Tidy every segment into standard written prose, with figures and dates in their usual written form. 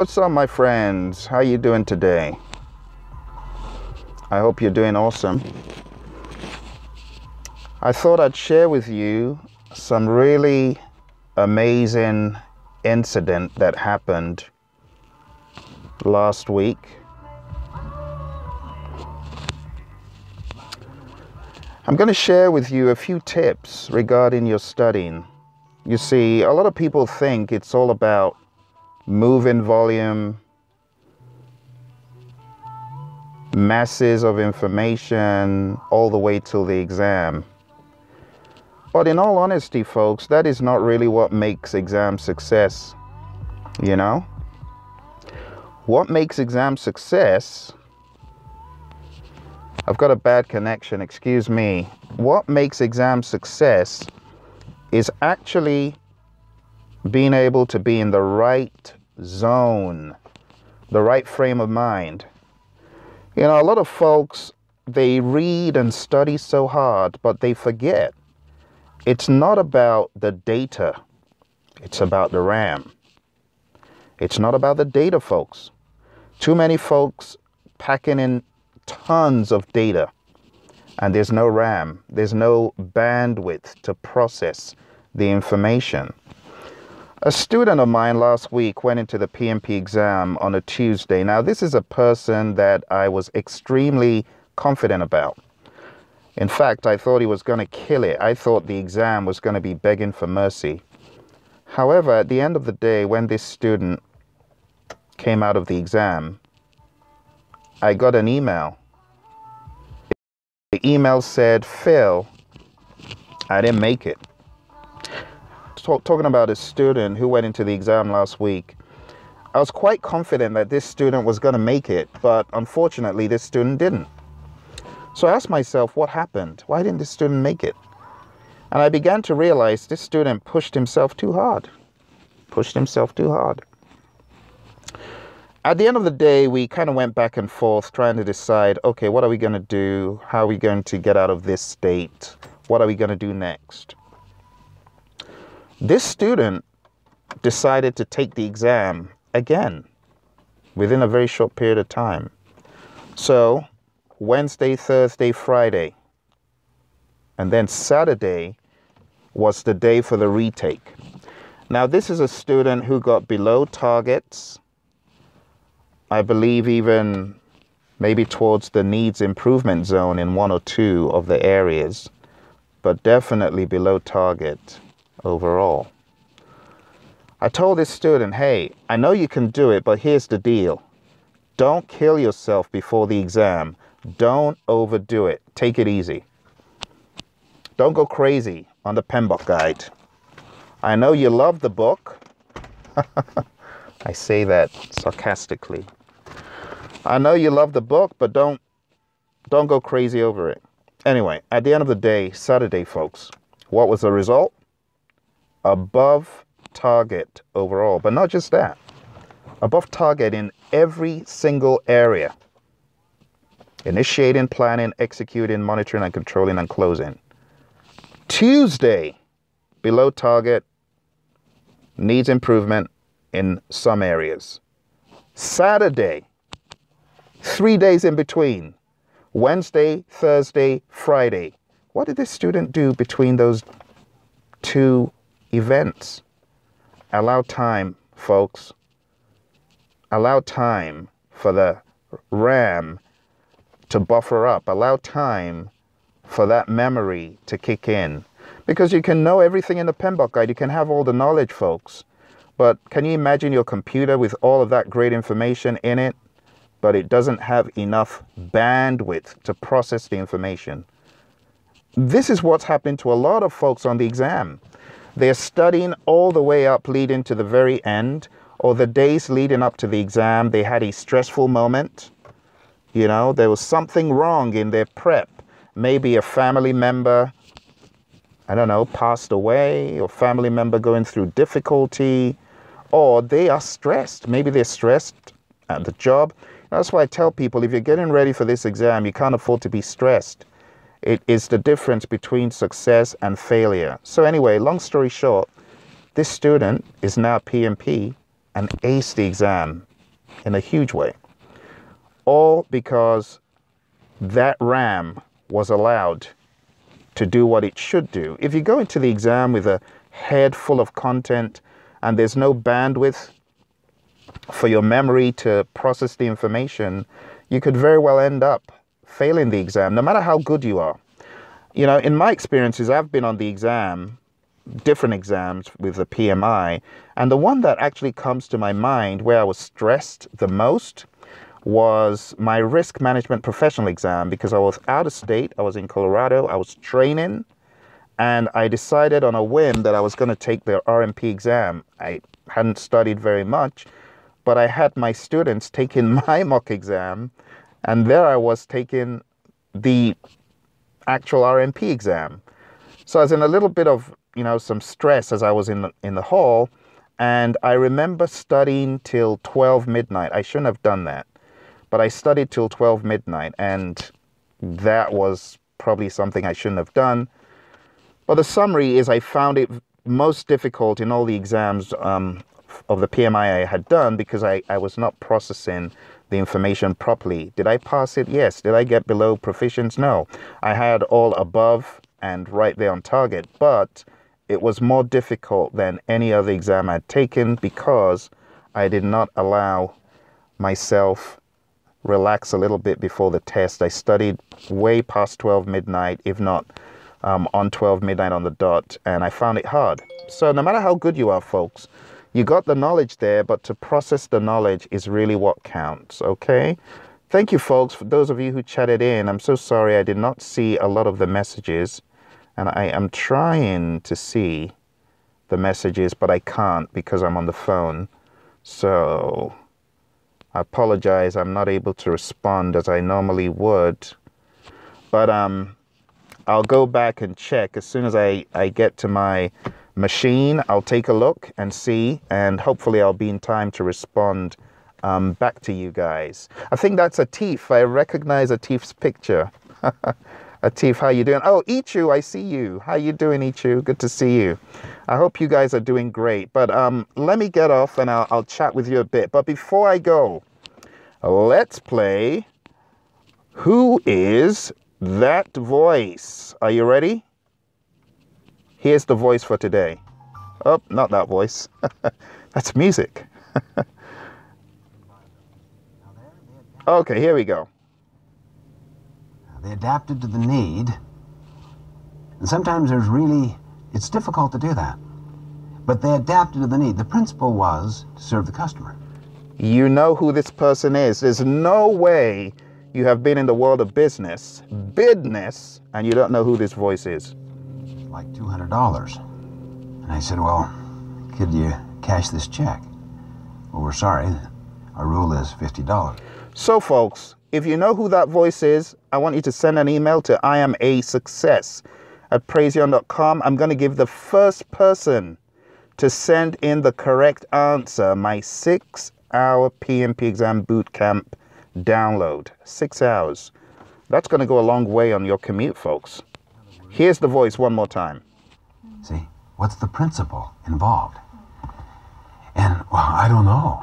What's up, my friends? How you doing today? I hope you're doing awesome. I thought I'd share with you some really amazing incident that happened last week. I'm going to share with you a few tips regarding your studying. You see, a lot of people think it's all about moving volume, masses of information, all the way till the exam. But in all honesty, folks, that is not really what makes exam success. You know? What makes exam success... I've got a bad connection, excuse me. What makes exam success is actually being able to be in the right zone, the right frame of mind. You know, a lot of folks, they read and study so hard, but they forget. It's not about the data. It's about the RAM. It's not about the data, folks. Too many folks packing in tons of data, and there's no RAM, there's no bandwidth to process the information. A student of mine last week went into the PMP exam on a Tuesday. Now, this is a person that I was extremely confident about. In fact, I thought he was going to kill it. I thought the exam was going to be begging for mercy. However, at the end of the day, when this student came out of the exam, I got an email. The email said, "Phil, I didn't make it." Talking about a student who went into the exam last week. I was quite confident that this student was going to make it, but unfortunately this student didn't. So I asked myself, what happened? Why didn't this student make it? And I began to realize this student pushed himself too hard. Pushed himself too hard. At the end of the day, we kind of went back and forth trying to decide, okay, what are we going to do? How are we going to get out of this state? What are we going to do next? This student decided to take the exam again within a very short period of time. So Wednesday, Thursday, Friday, and then Saturday was the day for the retake. Now, this is a student who got below targets. I believe even maybe towards the needs improvement zone in one or two of the areas, but definitely below target overall. I told this student, hey, I know you can do it, but here's the deal. Don't kill yourself before the exam. Don't overdo it. Take it easy. Don't go crazy on the PMBOK guide. I know you love the book. I say that sarcastically. I know you love the book, but don't go crazy over it. Anyway, at the end of the day, Saturday, folks, what was the result? Above target overall, but not just that. Above target in every single area. Initiating, planning, executing, monitoring, and controlling, and closing. Tuesday, below target, needs improvement in some areas. Saturday, 3 days in between. Wednesday, Thursday, Friday. What did this student do between those two events? Allow time, folks. Allow time for the RAM to buffer up. Allow time for that memory to kick in. Because you can know everything in the PMBOK guide. You can have all the knowledge, folks. But can you imagine your computer with all of that great information in it, but it doesn't have enough bandwidth to process the information? This is what's happening to a lot of folks on the exam. They're studying all the way up leading to the very end, or the days leading up to the exam, they had a stressful moment. You know, there was something wrong in their prep. Maybe a family member, I don't know, passed away, or family member going through difficulty, or they are stressed. Maybe they're stressed at the job. That's why I tell people, if you're getting ready for this exam, you can't afford to be stressed. It is the difference between success and failure. So anyway, long story short, this student is now PMP and aced the exam. in a huge way. All because that RAM was allowed to do what it should do. If you go into the exam with a head full of content and there's no bandwidth for your memory to process the information, you could very well end up failing the exam, no matter how good you are. You know, in my experiences, I've been on the exam, different exams with the PMI, and the one that actually comes to my mind where I was stressed the most was my risk management professional exam, because I was out of state. I was in Colorado. I was training, and I decided on a whim that I was going to take the RMP exam. I hadn't studied very much, but I had my students taking my mock exam, and there I was taking the actual RMP exam. So I was in a little bit of, you know, some stress as I was in the hall, and I remember studying till 12 midnight. I shouldn't have done that, but I studied till 12 midnight, and that was probably something I shouldn't have done. But the summary is I found it most difficult in all the exams of the PMI I had done, because I was not processing the information properly. Did I pass it? Yes. Did I get below proficiency? No. I had all above and right there on target, but it was more difficult than any other exam I'd taken because I did not allow myself relax a little bit before the test. I studied way past 12 midnight, if not on 12 midnight on the dot, and I found it hard. So no matter how good you are, folks, you got the knowledge there, but to process the knowledge is really what counts, okay? Thank you, folks, for those of you who chatted in. I'm so sorry I did not see a lot of the messages, and I am trying to see the messages, but I can't because I'm on the phone. So I apologize, I'm not able to respond as I normally would. But I'll go back and check as soon as I get to my machine. I'll take a look and see, and hopefully I'll be in time to respond back to you guys. I think that's Atif. I recognize Atif's picture. Atif, how you doing? Oh, Ichu, I see you. How you doing, Ichu? Good to see you. I hope you guys are doing great. But let me get off and I'll chat with you a bit. But before I go, let's play Who Is That Voice? Are you ready? Here's the voice for today. Oh, not that voice. That's music. Okay, here we go. They adapted to the need, and sometimes it's difficult to do that, but they adapted to the need. The principle was to serve the customer. You know who this person is. There's no way you have been in the world of business, and you don't know who this voice is. Like $200. And I said, well, could you cash this check? Well, we're sorry. Our rule is $50. So, folks, if you know who that voice is, I want you to send an email to iamasuccess@praizion.com. I'm going to give the first person to send in the correct answer my 6-hour PMP exam bootcamp download. 6 hours. That's going to go a long way on your commute, folks. Here's the voice one more time. See, what's the principle involved? And, well, I don't know.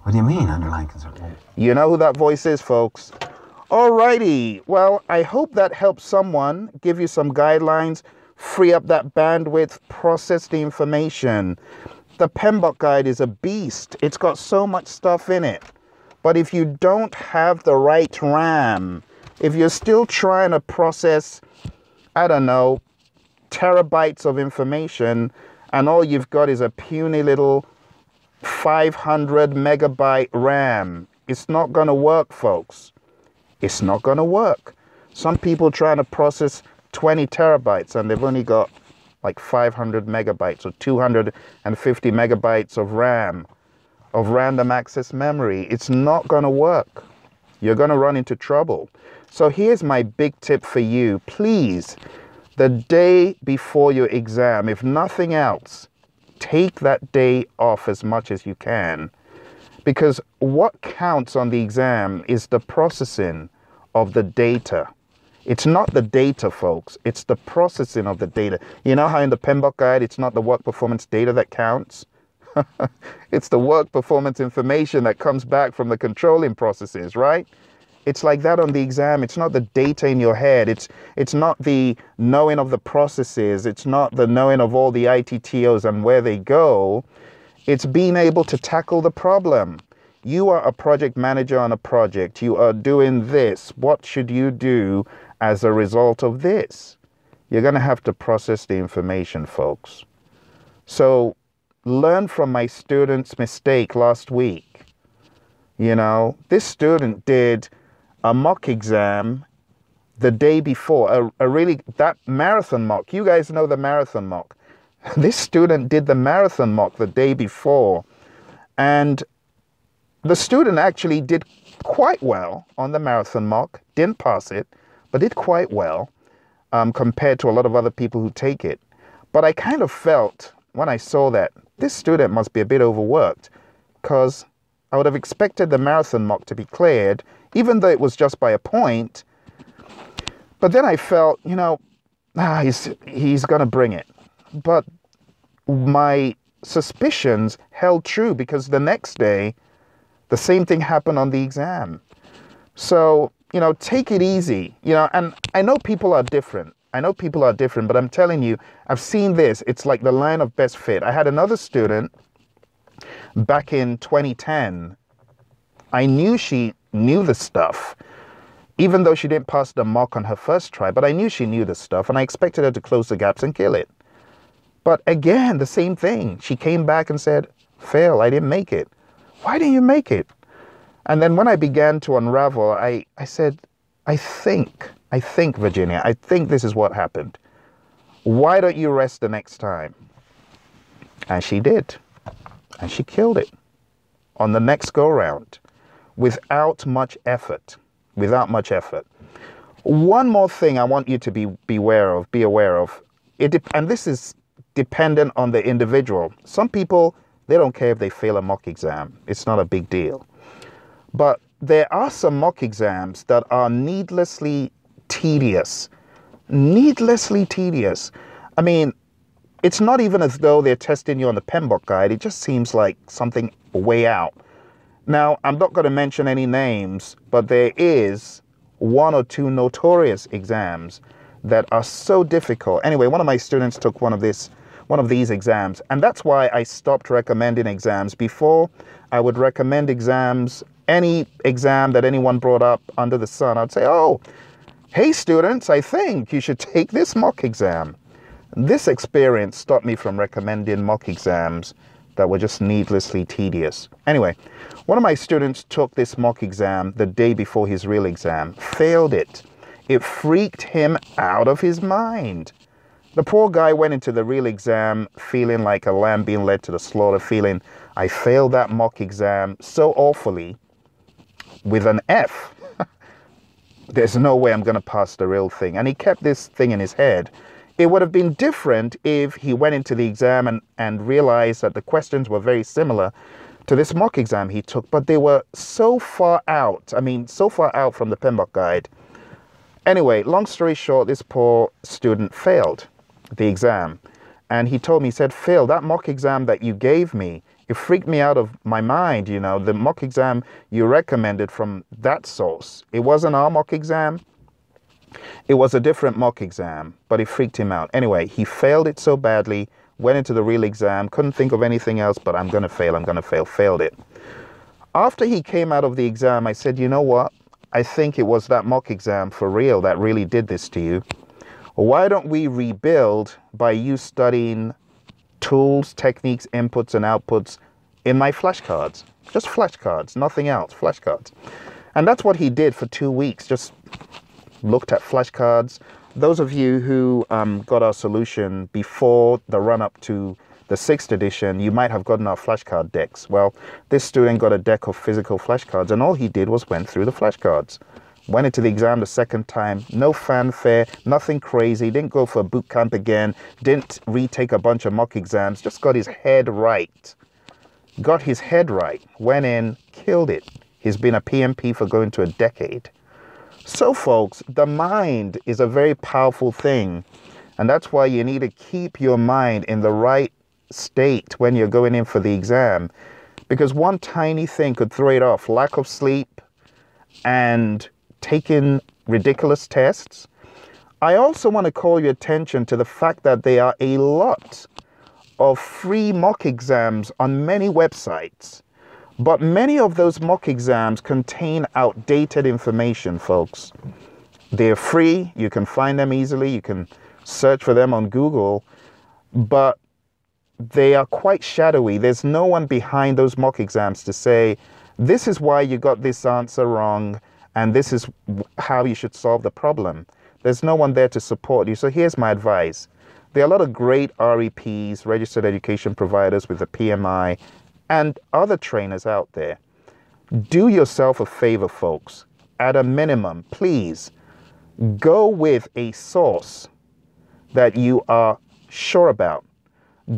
What do you mean, underlying concern? You know who that voice is, folks. Alrighty. Well, I hope that helps someone, give you some guidelines, free up that bandwidth, process the information. The PMBOK guide is a beast. It's got so much stuff in it. But if you don't have the right RAM, if you're still trying to process, I don't know, terabytes of information, and all you've got is a puny little 500 megabyte RAM, it's not going to work, folks. It's not going to work. Some people trying to process 20 terabytes and they've only got like 500 megabytes or 250 megabytes of RAM, of random access memory. It's not going to work. You're going to run into trouble. So here's my big tip for you. Please, the day before your exam, if nothing else, take that day off as much as you can. Because what counts on the exam is the processing of the data. It's not the data, folks. It's the processing of the data. You know how in the PMBOK guide, it's not the work performance data that counts? It's the work performance information that comes back from the controlling processes, right? It's like that on the exam. It's not the data in your head. It's not the knowing of the processes. It's not the knowing of all the ITTOs and where they go. It's being able to tackle the problem. You are a project manager on a project. You are doing this. What should you do as a result of this? You're going to have to process the information, folks. So learn from my student's mistake last week. You know, this student did a mock exam the day before, that marathon mock. You guys know the marathon mock. This student did the marathon mock the day before, and the student actually did quite well on the marathon mock. Didn't pass it, but did quite well compared to a lot of other people who take it. But I kind of felt when I saw that this student must be a bit overworked, because I would have expected the marathon mock to be cleared, even though it was just by a point. But then I felt, you know, he's going to bring it. But my suspicions held true, because the next day, the same thing happened on the exam. So, you know, take it easy, you know, and I know people are different. But I'm telling you, I've seen this. It's like the line of best fit. I had another student back in 2010. I knew she knew the stuff, even though she didn't pass the mock on her first try, but I knew she knew the stuff, and I expected her to close the gaps and kill it. But again, the same thing. She came back and said, fail, I didn't make it. Why didn't you make it? And then when I began to unravel, I said, I think, Virginia, I think this is what happened. Why don't you rest the next time? And she did. And she killed it on the next go round without much effort. One more thing I want you to be aware of. And this is dependent on the individual. Some people, they don't care if they fail a mock exam. It's not a big deal. But there are some mock exams that are needlessly tedious. I mean, it's not even as though they're testing you on the PMBOK guide. It just seems like something way out. Now, I'm not going to mention any names, but there is one or two notorious exams that are so difficult. Anyway, one of my students took one of these exams, and that's why I stopped recommending exams. Before, I would recommend exams, any exam that anyone brought up under the sun. I'd say, oh, hey students, I think you should take this mock exam. This experience stopped me from recommending mock exams that were just needlessly tedious. Anyway, one of my students took this mock exam the day before his real exam, failed it. It freaked him out of his mind. The poor guy went into the real exam feeling like a lamb being led to the slaughter, feeling, I failed that mock exam so awfully with an F. There's no way I'm going to pass the real thing. And he kept this thing in his head. It would have been different if he went into the exam and realized that the questions were very similar to this mock exam he took, but they were so far out. So far out from the PMBOK guide. Anyway, long story short, this poor student failed the exam. And he told me, he said, Phil, that mock exam that you gave me, it freaked me out of my mind. You know, the mock exam you recommended from that source, it wasn't our mock exam. It was a different mock exam, but it freaked him out. Anyway, he failed it so badly, went into the real exam, couldn't think of anything else, but I'm going to fail, failed it. After he came out of the exam, I said, you know what? I think it was that mock exam for real that really did this to you. Why don't we rebuild by you studying tools, techniques, inputs, and outputs in my flashcards? Just flashcards, nothing else, flashcards. And that's what he did for 2 weeks, just looked at flashcards. Those of you who got our solution before the run-up to the 6th edition, you might have gotten our flashcard decks. Well, this student got a deck of physical flashcards, and all he did was went through the flashcards. Went into the exam the second time, no fanfare, nothing crazy, didn't go for a boot camp again, didn't retake a bunch of mock exams, just got his head right. Went in, killed it. He's been a PMP for going to a decade. So folks, the mind is a very powerful thing, and that's why you need to keep your mind in the right state when you're going in for the exam, because one tiny thing could throw it off. Lack of sleep and taking ridiculous tests. I also want to call your attention to the fact that there are a lot of free mock exams on many websites, but many of those mock exams contain outdated information, folks. They're free. You can find them easily. You can search for them on Google, but they are quite shadowy. There's no one behind those mock exams to say, this is why you got this answer wrong, and this is how you should solve the problem. There's no one there to support you. So here's my advice. There are a lot of great REPs, registered education providers with the PMI, and other trainers out there. Do yourself a favor, folks. At a minimum, please go with a source that you are sure about.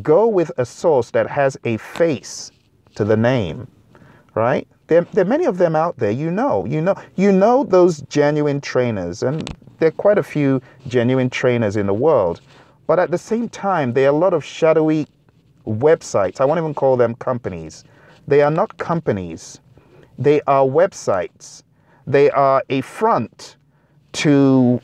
Go with a source that has a face to the name, right? There are many of them out there. You know those genuine trainers, and there are quite a few genuine trainers in the world. But at the same time, there are a lot of shadowy websites. I won't even call them companies. They are not companies. They are websites. They are a front to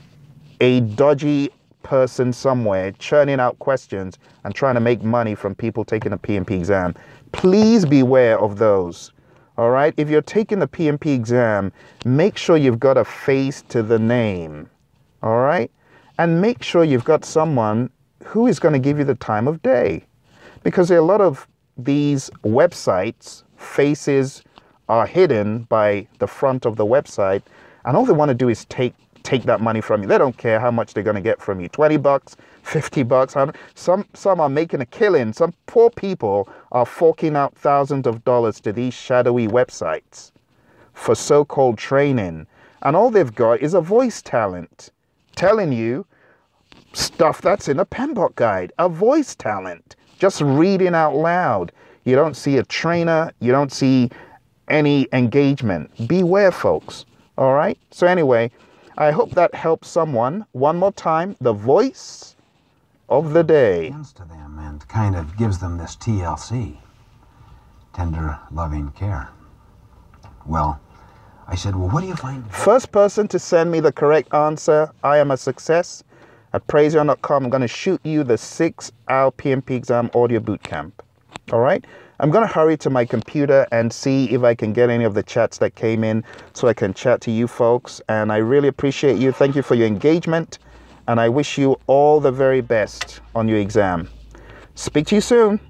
a dodgy person somewhere churning out questions and trying to make money from people taking a PMP exam. Please beware of those. All right? If you're taking the PMP exam, make sure you've got a face to the name. All right? And make sure you've got someone who is going to give you the time of day. Because there are a lot of these websites, faces are hidden by the front of the website, and all they want to do is take that money from you. They don't care how much they're going to get from you. 20 bucks, 50 bucks. Some are making a killing. Some poor people are forking out thousands of dollars to these shadowy websites for so-called training. And all they've got is a voice talent telling you stuff that's in a PMBOK guide. A voice talent, just reading out loud. You don't see a trainer. You don't see any engagement. Beware, folks. All right? So anyway, I hope that helps someone. One more time, the voice of the day. To them and kind of gives them this TLC, tender, loving care. Well, I said, well, what do you find? First person to send me the correct answer, I am a success. At Praizion.com, I'm going to shoot you the 6-hour PMP exam audio boot camp. All right? I'm going to hurry to my computer and see if I can get any of the chats that came in so I can chat to you folks. And I really appreciate you. Thank you for your engagement. And I wish you all the very best on your exam. Speak to you soon.